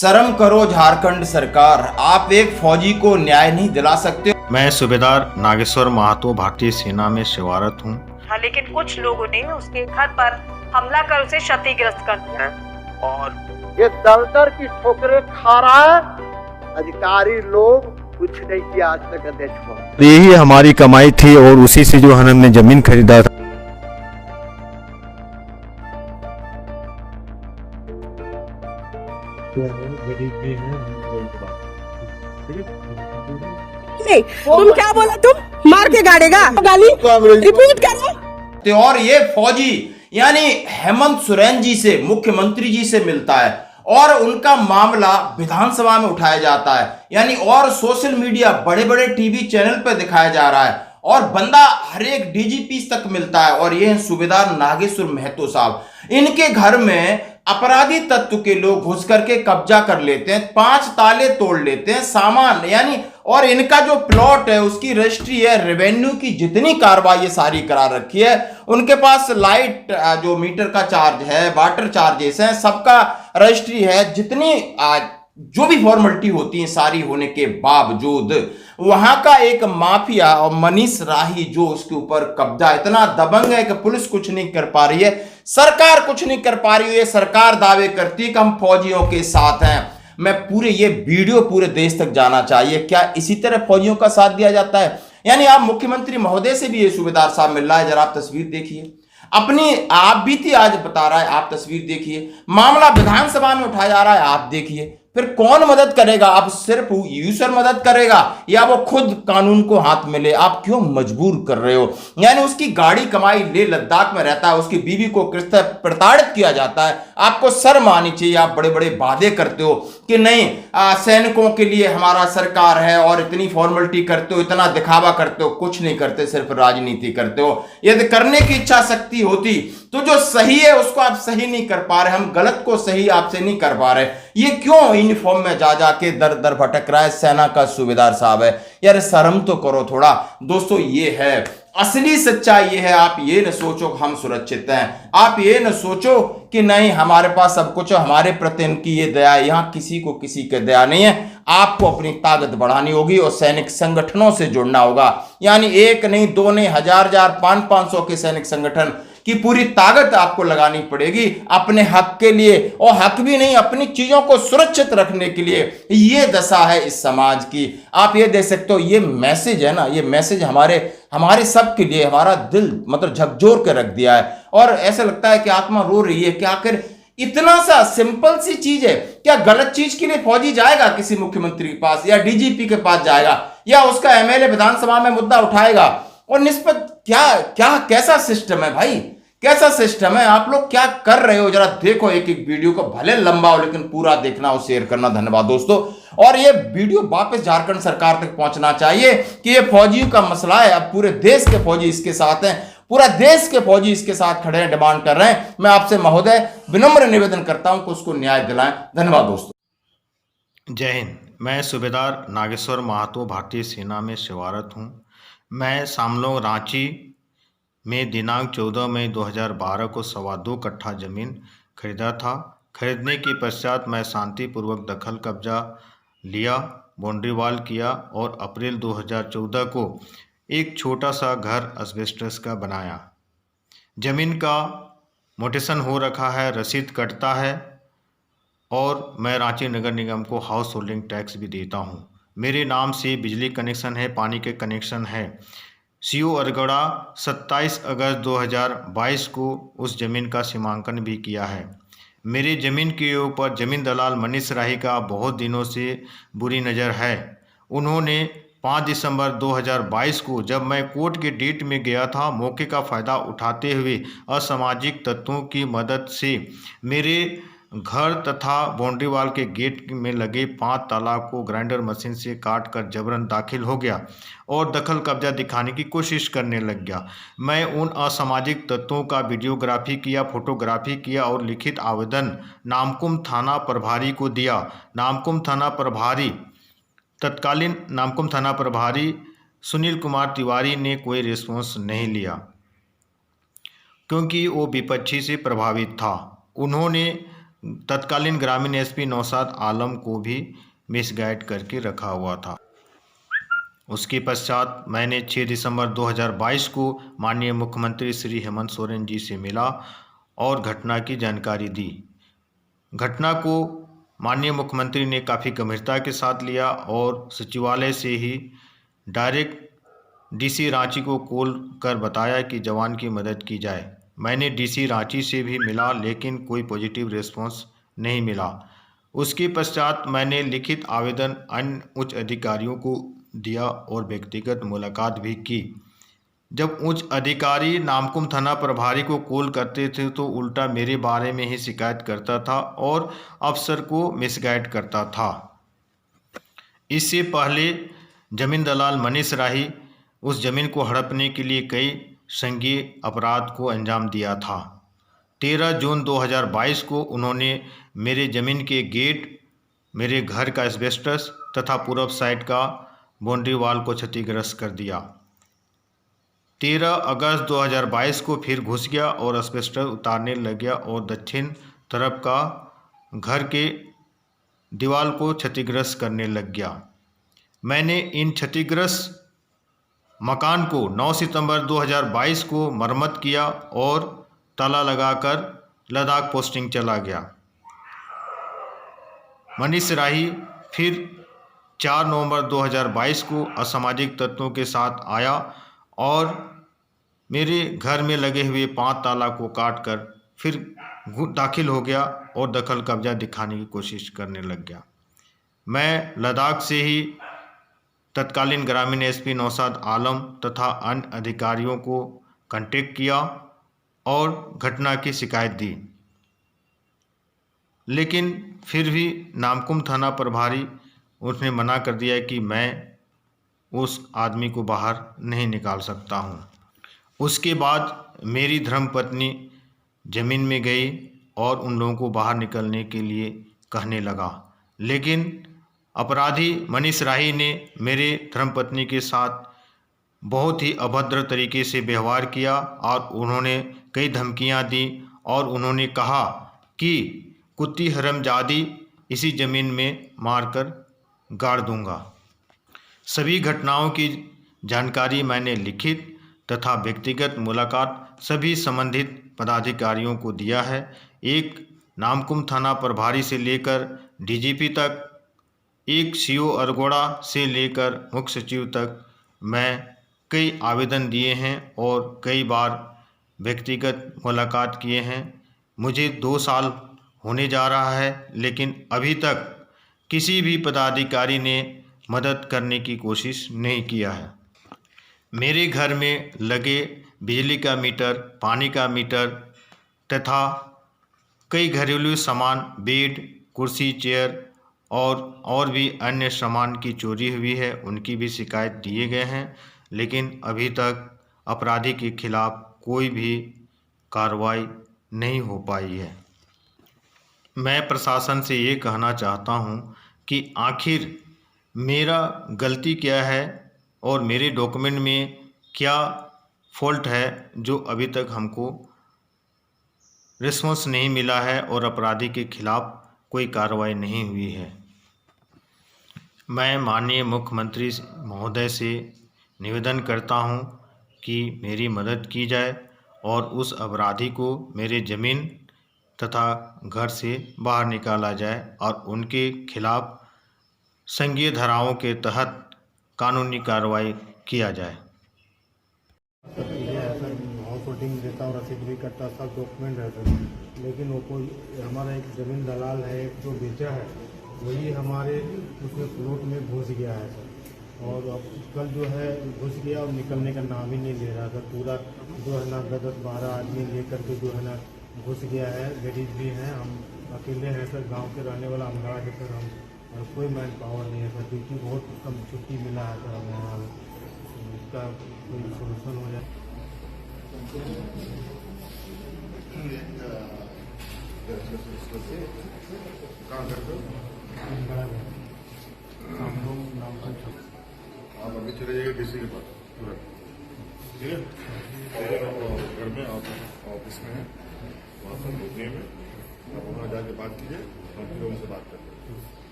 शर्म करो झारखंड सरकार, आप एक फौजी को न्याय नहीं दिला सकते। मैं सूबेदार नागेश्वर महातो भारतीय सेना में सेवारत हूँ। हाँ, लेकिन कुछ लोगों ने उसके घर पर हमला कर उसे क्षतिग्रस्त कर दिया और ये दर की ठोकरें खा रहा है। अधिकारी लोग कुछ नहीं किया आज तक अध्यक्ष को। यही हमारी कमाई थी और उसी से जो हमने जमीन खरीदा था। तुम क्या बोला? तुम मार के गाड़ेगा गाली रिपीट करो। और ये फौजी यानी हेमंत सोरेन जी से, मुख्यमंत्री जी से मिलता है और उनका मामला विधानसभा में उठाया जाता है, यानी और सोशल मीडिया बड़े बड़े टीवी चैनल पर दिखाया जा रहा है और बंदा हर एक डीजीपी तक मिलता है। और ये हैं सूबेदार नागेश्वर महतो साहब। इनके घर में अपराधी तत्व के लोग घुस करके कब्जा कर लेते हैं, 5 ताले तोड़ लेते हैं, सामान यानी, और इनका जो प्लॉट है उसकी रजिस्ट्री है, रेवेन्यू की जितनी कार्रवाई सारी करा रखी है। उनके पास लाइट जो मीटर का चार्ज है, वाटर चार्जेस हैं, सबका रजिस्ट्री है। जितनी जो भी फॉर्मेलिटी होती है सारी होने के बावजूद वहां का एक माफिया और मनीष राही जो उसके ऊपर कब्जा इतना दबंग है कि पुलिस कुछ नहीं कर पा रही है, सरकार कुछ नहीं कर पा रही है। सरकार दावे करती है कि हम फौजियों के साथ हैं। मैं पूरे ये वीडियो पूरे देश तक जाना चाहिए। क्या इसी तरह फौजियों का साथ दिया जाता है? यानी आप मुख्यमंत्री महोदय से भी ये सूबेदार साहब मिल रहा है। जरा आप तस्वीर देखिए, अपनी आप बीती आज बता रहा है, आप तस्वीर देखिए। मामला विधानसभा में उठाया जा रहा है, आप देखिए। फिर कौन मदद करेगा? अब सिर्फ यूसर मदद करेगा या वो खुद कानून को हाथ में ले? आप क्यों मजबूर कर रहे हो? यानी उसकी गाड़ी कमाई ले लद्दाख में रहता है, उसकी बीवी को किस तरह प्रताड़ित किया जाता है। आपको शर्म आनी चाहिए। आप बड़े बड़े वादे करते हो कि नहीं सैनिकों के लिए हमारा सरकार है और इतनी फॉर्मेलिटी करते हो, इतना दिखावा करते हो, कुछ नहीं करते, सिर्फ राजनीति करते हो। यदि करने की इच्छा शक्ति होती तो जो सही है उसको आप सही नहीं कर पा रहे, हम गलत को सही आपसे नहीं कर पा रहे। ये क्यों यूनिफॉर्म में जा जाके दर दर भटक रहा है? सेना का सूबेदार साहब है यार, शर्म तो करो थोड़ा। दोस्तों ये है असली सच्चाई, ये है। आप ये न सोचो कि हम सुरक्षित हैं, आप ये न सोचो कि नहीं हमारे पास सब कुछ, हमारे प्रति इनकी ये दया है। यहां किसी को किसी की दया नहीं है। आपको अपनी ताकत बढ़ानी होगी और सैनिक संगठनों से जुड़ना होगा। यानी 1 नहीं 2 नहीं 1000 500 के सैनिक संगठन की पूरी ताकत आपको लगानी पड़ेगी अपने हक के लिए, और हक भी नहीं अपनी चीजों को सुरक्षित रखने के लिए। ये दशा है इस समाज की। आप ये देख सकते हो, ये मैसेज है ना, ये मैसेज हमारे सब के लिए हमारा दिल मतलब झकझोर के रख दिया है। और ऐसा लगता है कि आत्मा रो रही है कि आखिर इतना सा सिंपल सी चीज है, क्या गलत चीज के लिए फौजी जाएगा किसी मुख्यमंत्री के पास या डीजीपी के पास जाएगा या उसका एमएलए विधानसभा में मुद्दा उठाएगा? और निस्बत क्या कैसा सिस्टम है भाई, कैसा सिस्टम है? आप लोग क्या कर रहे हो? जरा देखो एक एक वीडियो को, भले लंबा हो लेकिन पूरा देखना और शेयर करना। धन्यवाद दोस्तों। और ये वीडियो वापस झारखंड सरकार तक पहुंचना चाहिए कि ये फौजियों का मसला है। अब पूरे देश के फौजी इसके साथ हैं, पूरा देश के फौजी इसके साथ खड़े हैं, डिमांड कर रहे हैं। मैं आपसे महोदय विनम्र निवेदन करता हूं कि उसको न्याय दिलाएं। धन्यवाद दोस्तों। जय हिंद। मैं सूबेदार नागेश्वर महातो भारतीय सेना में सेवारत हूँ। मैं सामलोंग रांची में दिनांक 14 मई 2012 को 2.25 कट्ठा ज़मीन खरीदा था। खरीदने के पश्चात मैं शांतिपूर्वक दखल कब्जा लिया, बाउंड्री वॉल किया और अप्रैल 2014 को एक छोटा सा घर एस्बेस्टस का बनाया। ज़मीन का मोटेशन हो रखा है, रसीद कटता है और मैं रांची नगर निगम को हाउस होल्डिंग टैक्स भी देता हूँ। मेरे नाम से बिजली कनेक्शन है, पानी के कनेक्शन है। सीओ अरगड़ा 27 अगस्त 2022 को उस ज़मीन का सीमांकन भी किया है। मेरी ज़मीन के ऊपर ज़मीन दलाल मनीष राही का बहुत दिनों से बुरी नज़र है। उन्होंने 5 दिसंबर 2022 को जब मैं कोर्ट के डेट में गया था, मौके का फ़ायदा उठाते हुए असामाजिक तत्वों की मदद से मेरे घर तथा बाउंड्री वाल के गेट में लगे 5 ताला को ग्राइंडर मशीन से काट कर जबरन दाखिल हो गया और दखल कब्जा दिखाने की कोशिश करने लग गया। मैं उन असामाजिक तत्वों का वीडियोग्राफी किया, फोटोग्राफी किया और लिखित आवेदन नामकुम थाना प्रभारी को दिया। नामकुम थाना प्रभारी तत्कालीन नामकुम थाना प्रभारी सुनील कुमार तिवारी ने कोई रिस्पॉन्स नहीं लिया क्योंकि वो विपक्षी से प्रभावित था। उन्होंने तत्कालीन ग्रामीण एसपी नौशाद आलम को भी मिसगाइड करके रखा हुआ था। उसके पश्चात मैंने 6 दिसंबर 2022 को माननीय मुख्यमंत्री श्री हेमंत सोरेन जी से मिला और घटना की जानकारी दी। घटना को माननीय मुख्यमंत्री ने काफ़ी गंभीरता के साथ लिया और सचिवालय से ही डायरेक्ट डीसी रांची को कॉल कर बताया कि जवान की मदद की जाए। मैंने डीसी रांची से भी मिला लेकिन कोई पॉजिटिव रिस्पांस नहीं मिला। उसके पश्चात मैंने लिखित आवेदन अन्य उच्च अधिकारियों को दिया और व्यक्तिगत मुलाकात भी की। जब उच्च अधिकारी नामकुम थाना प्रभारी को कॉल करते थे तो उल्टा मेरे बारे में ही शिकायत करता था और अफसर को मिसगाइड करता था। इससे पहले जमीन दलाल मनीष राही उस जमीन को हड़पने के लिए कई संज्ञेय अपराध को अंजाम दिया था। 13 जून 2022 को उन्होंने मेरे जमीन के गेट, मेरे घर का एस्बेस्टस तथा पूर्व साइड का बाउंड्री वाल को क्षतिग्रस्त कर दिया। 13 अगस्त 2022 को फिर घुस गया और एस्बेस्टस उतारने लग गया और दक्षिण तरफ का घर के दीवार को क्षतिग्रस्त करने लग गया। मैंने इन क्षतिग्रस्त मकान को 9 सितंबर 2022 को मरम्मत किया और ताला लगाकर लद्दाख पोस्टिंग चला गया। मनीष राही फिर 4 नवंबर 2022 को असामाजिक तत्वों के साथ आया और मेरे घर में लगे हुए 5 ताला को काटकर फिर दाखिल हो गया और दखल कब्जा दिखाने की कोशिश करने लग गया। मैं लद्दाख से ही तत्कालीन ग्रामीण एसपी नौशाद आलम तथा अन्य अधिकारियों को कांटेक्ट किया और घटना की शिकायत दी, लेकिन फिर भी नामकुम थाना प्रभारी उसने मना कर दिया कि मैं उस आदमी को बाहर नहीं निकाल सकता हूं। उसके बाद मेरी धर्मपत्नी ज़मीन में गई और उन लोगों को बाहर निकलने के लिए कहने लगा, लेकिन अपराधी मनीष राही ने मेरे धर्मपत्नी के साथ बहुत ही अभद्र तरीके से व्यवहार किया और उन्होंने कई धमकियां दी और उन्होंने कहा कि कुत्ती हरमजादी इसी ज़मीन में मारकर गाड़ दूंगा। सभी घटनाओं की जानकारी मैंने लिखित तथा व्यक्तिगत मुलाकात सभी संबंधित पदाधिकारियों को दिया है। एक नामकुम थाना प्रभारी से लेकर डीजीपी तक, एक सीओ अरगोड़ा से लेकर मुख्य सचिव तक मैं कई आवेदन दिए हैं और कई बार व्यक्तिगत मुलाकात किए हैं। मुझे 2 साल होने जा रहा है, लेकिन अभी तक किसी भी पदाधिकारी ने मदद करने की कोशिश नहीं किया है। मेरे घर में लगे बिजली का मीटर, पानी का मीटर तथा कई घरेलू सामान, बेड, कुर्सी, चेयर और भी अन्य सामान की चोरी हुई है, उनकी भी शिकायत दिए गए हैं, लेकिन अभी तक अपराधी के खिलाफ कोई भी कार्रवाई नहीं हो पाई है। मैं प्रशासन से ये कहना चाहता हूँ कि आखिर मेरा गलती क्या है और मेरे डॉक्यूमेंट में क्या फॉल्ट है जो अभी तक हमको रिस्पॉन्स नहीं मिला है और अपराधी के खिलाफ कोई कार्रवाई नहीं हुई है। मैं माननीय मुख्यमंत्री महोदय से निवेदन करता हूं कि मेरी मदद की जाए और उस अपराधी को मेरे ज़मीन तथा घर से बाहर निकाला जाए और उनके खिलाफ संज्ञेय धाराओं के तहत कानूनी कार्रवाई किया जाए। हाउस होल्डिंग देता और रसीद भी करता, सब डॉक्यूमेंट है सर, लेकिन वो कोई हमारा एक ज़मीन दलाल है जो बेचा है, वही हमारे उसमें प्लॉट में घुस गया है सर। और अब कल जो है घुस गया और निकलने का नाम ही नहीं ले रहा सर। पूरा जो है ना 10-12 आदमी लेकर के जो है ना घुस गया है। लेडीज भी हैं, हम अकेले हैं सर, गांव के रहने वाला अमरा है सर हम, और कोई मैन पावर नहीं है सर, क्योंकि बहुत कम छुट्टी मिला है सर हमें यहाँ। इसका कोई सोल्यूशन हो जाए। आप अभी चले जाइए डीसी के पास तुरंत, ठीक है? घर में ऑफिस में है, वहाँ पर में आप वहाँ जाके बात ठीक है, हम लोगों से बात करते हैं,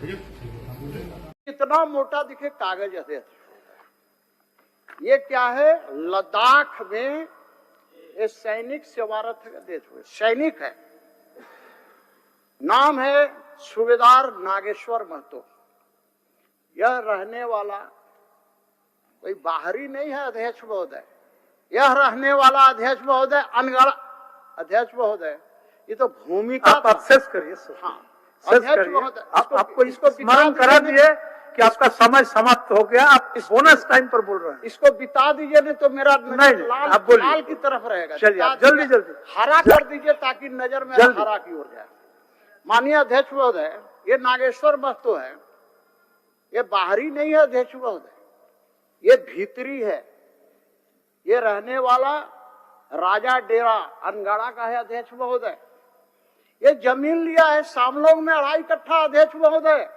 ठीक है। इतना मोटा दिखे कागज अध्यक्ष, ये क्या है? लद्दाख में ये सैनिक सेवारत अध्यक्ष हुए, सैनिक है, नाम है सूबेदार नागेश्वर महतो। यह रहने वाला कोई बाहरी नहीं है अध्यक्ष महोदय, यह रहने वाला अध्यक्ष महोदय अनगढ़ अध्यक्ष महोदय, ये तो भूमिका आप सेस करिए। हाँ, अध्यक्ष महोदय, आपको इसको स्मरण करा दिए कि आपका समय समाप्त हो गया, आप इस बोनस टाइम पर बोल रहे हैं। इसको बिता दीजिए, नहीं तो मेरा नहीं, लाल, आप बोलिए। लाल की तरफ रहेगा। चलिए आप जल्दी जल्दी हरा कर दीजिए ताकि नजर में हरा की ओर जाए। माननीय अध्यक्ष महोदय, ये नागेश्वर महतो है, ये बाहरी नहीं है अध्यक्ष महोदय, ये भीतरी है। ये रहने वाला राजा डेरा अनगाड़ा का है अध्यक्ष महोदय। ये जमीन लिया है सामलोग में 2.5 कट्ठा अध्यक्ष महोदय।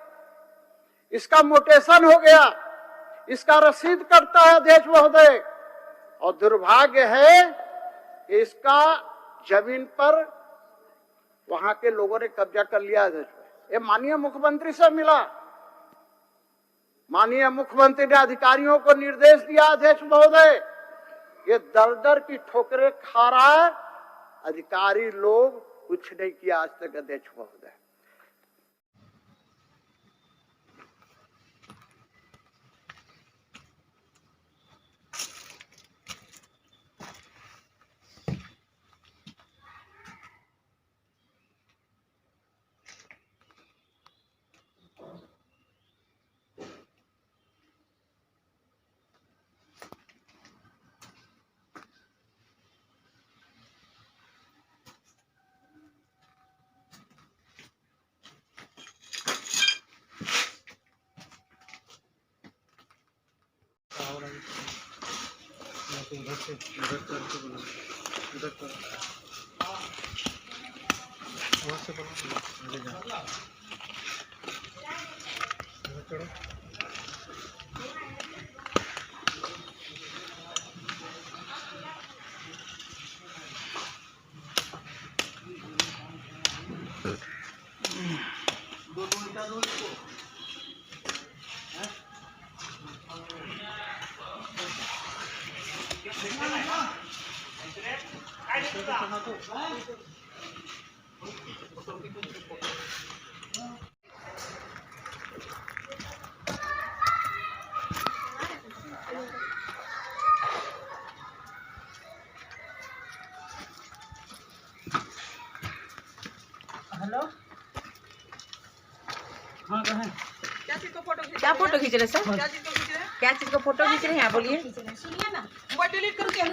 इसका मोटेशन हो गया, इसका रसीद कटता है अध्यक्ष महोदय, और दुर्भाग्य है कि इसका जमीन पर वहां के लोगों ने कब्जा कर लिया अध्यक्ष। ये माननीय मुख्यमंत्री से मिला, माननीय मुख्यमंत्री ने अधिकारियों को निर्देश दिया अध्यक्ष महोदय, ये दर दर की ठोकरें खा रहा है, अधिकारी लोग कुछ नहीं किया आज तक अध्यक्ष महोदय। हेलो, हाँ कहें क्या फोटो खींच रहे सर? क्या चीज का फोटो खींच रहे हैं आप? बोलिए। सुनिए ना, मोबाइल डिलीट करो, क्या